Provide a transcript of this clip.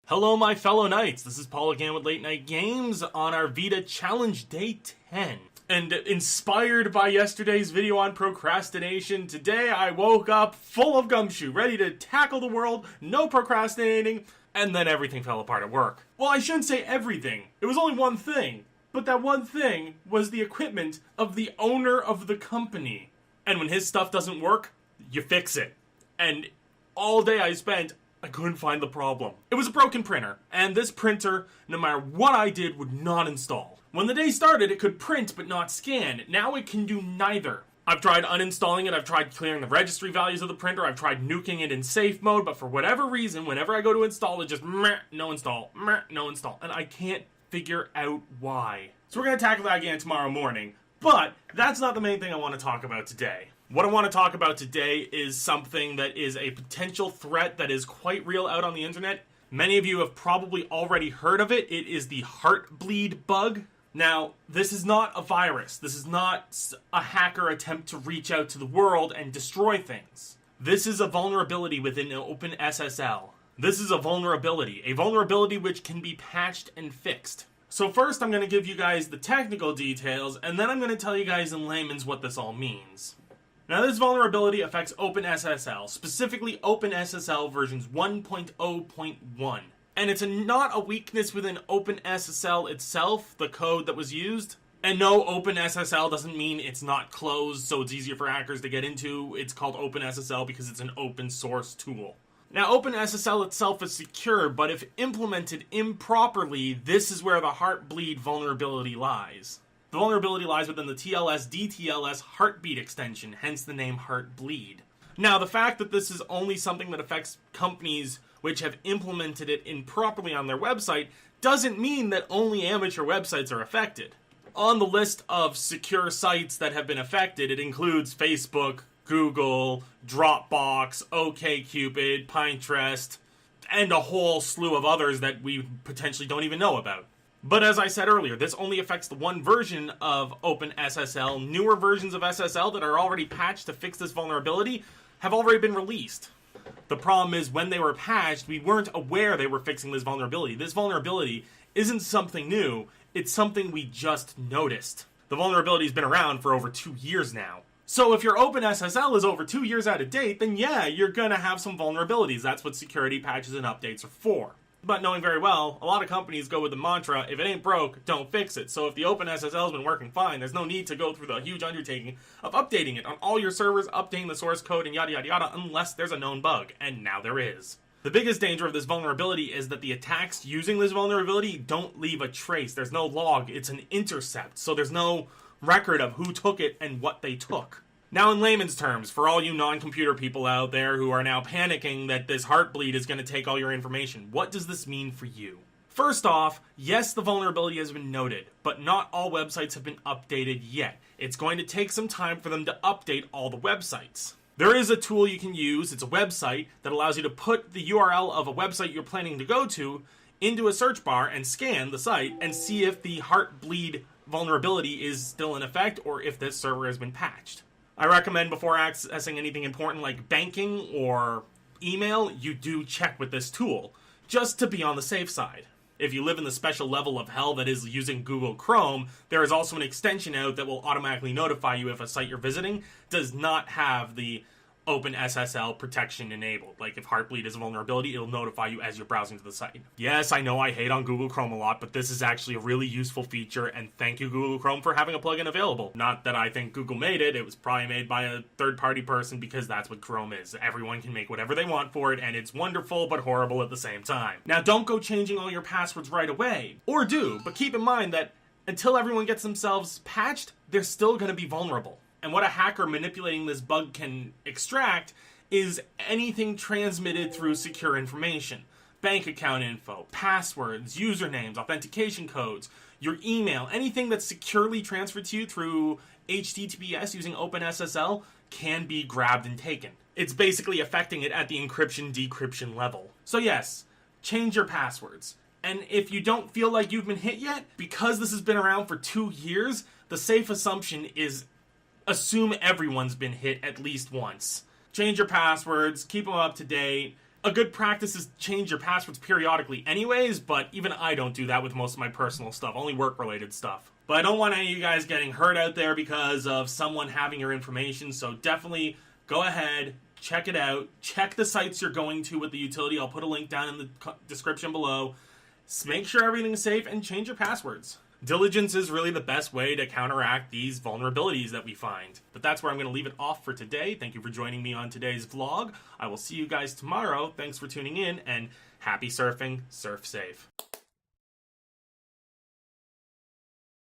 Hello my fellow knights, this is Paul again with Late Night Games on our VEDA Challenge Day 10. And inspired by yesterday's video on procrastination, today I woke up full of gumshoe, ready to tackle the world, no procrastinating, and then everything fell apart at work. Well, I shouldn't say everything, it was only one thing, but that one thing was the equipment of the owner of the company. And when his stuff doesn't work, you fix it. And all day I couldn't find the problem. It was a broken printer, and this printer, no matter what I did, would not install. When the day started, it could print but not scan. Now it can do neither. I've tried uninstalling it, I've tried clearing the registry values of the printer, I've tried nuking it in safe mode, but for whatever reason, whenever I go to install it, just no install, no install. And I can't figure out why. So we're going to tackle that again tomorrow morning, but that's not the main thing I want to talk about today. What I want to talk about today is something that is a potential threat that is quite real out on the internet. Many of you have probably already heard of it. It is the Heartbleed bug. Now, this is not a virus. This is not a hacker attempt to reach out to the world and destroy things. This is a vulnerability within OpenSSL. This is a vulnerability which can be patched and fixed. So first I'm going to give you guys the technical details, and then I'm going to tell you guys in layman's what this all means. Now this vulnerability affects OpenSSL, specifically OpenSSL versions 1.0.1. And it's not a weakness within OpenSSL itself, the code that was used. And no, OpenSSL doesn't mean it's not closed, so it's easier for hackers to get into. It's called OpenSSL because it's an open source tool. Now OpenSSL itself is secure, but if implemented improperly, this is where the Heartbleed vulnerability lies. The vulnerability lies within the TLS-DTLS heartbeat extension, hence the name Heartbleed. Now, the fact that this is only something that affects companies which have implemented it improperly on their website doesn't mean that only amateur websites are affected. On the list of secure sites that have been affected, it includes Facebook, Google, Dropbox, OkCupid, Pinterest, and a whole slew of others that we potentially don't even know about. But as I said earlier, this only affects the one version of OpenSSL. Newer versions of SSL that are already patched to fix this vulnerability have already been released. The problem is when they were patched, we weren't aware they were fixing this vulnerability. This vulnerability isn't something new, it's something we just noticed. The vulnerability's been around for over 2 years now. So if your OpenSSL is over 2 years out of date, then yeah, you're gonna have some vulnerabilities. That's what security patches and updates are for. But knowing very well, a lot of companies go with the mantra, if it ain't broke, don't fix it. So if the OpenSSL's been working fine, there's no need to go through the huge undertaking of updating it on all your servers, updating the source code, and yada yada yada, unless there's a known bug. And now there is. The biggest danger of this vulnerability is that the attacks using this vulnerability don't leave a trace. There's no log, it's an intercept. So there's no record of who took it and what they took. Now in layman's terms, for all you non-computer people out there who are now panicking that this Heartbleed is going to take all your information, what does this mean for you? First off, yes, the vulnerability has been noted, but not all websites have been updated yet. It's going to take some time for them to update all the websites. There is a tool you can use, it's a website, that allows you to put the URL of a website you're planning to go to into a search bar and scan the site and see if the Heartbleed vulnerability is still in effect or if this server has been patched. I recommend before accessing anything important like banking or email, you do check with this tool, just to be on the safe side. If you live in the special level of hell that is using Google Chrome, there is also an extension out that will automatically notify you if a site you're visiting does not have the OpenSSL protection enabled. Like if Heartbleed is a vulnerability, it'll notify you as you're browsing to the site. Yes, I know I hate on Google Chrome a lot, but this is actually a really useful feature, and thank you Google Chrome for having a plugin available. Not that I think Google made it, it was probably made by a third-party person because that's what Chrome is. Everyone can make whatever they want for it, and it's wonderful but horrible at the same time. Now don't go changing all your passwords right away. Or do, but keep in mind that until everyone gets themselves patched, they're still going to be vulnerable. And what a hacker manipulating this bug can extract is anything transmitted through secure information. Bank account info, passwords, usernames, authentication codes, your email, anything that's securely transferred to you through HTTPS using OpenSSL can be grabbed and taken. It's basically affecting it at the encryption-decryption level. So yes, change your passwords. And if you don't feel like you've been hit yet, because this has been around for 2 years, the safe assumption is assume everyone's been hit at least once. Change your passwords, keep them up to date, A good practice is change your passwords periodically anyways, but even I don't do that with most of my personal stuff, only work-related stuff. But I don't want any of you guys getting hurt out there because of someone having your information, so definitely go ahead, check it out, check the sites you're going to with the utility. I'll put a link down in the description below. Make sure everything's safe and change your passwords. Diligence is really the best way to counteract these vulnerabilities that we find. But that's where I'm going to leave it off for today. Thank you for joining me on today's vlog. I will see you guys tomorrow. Thanks for tuning in, and happy surfing. Surf safe.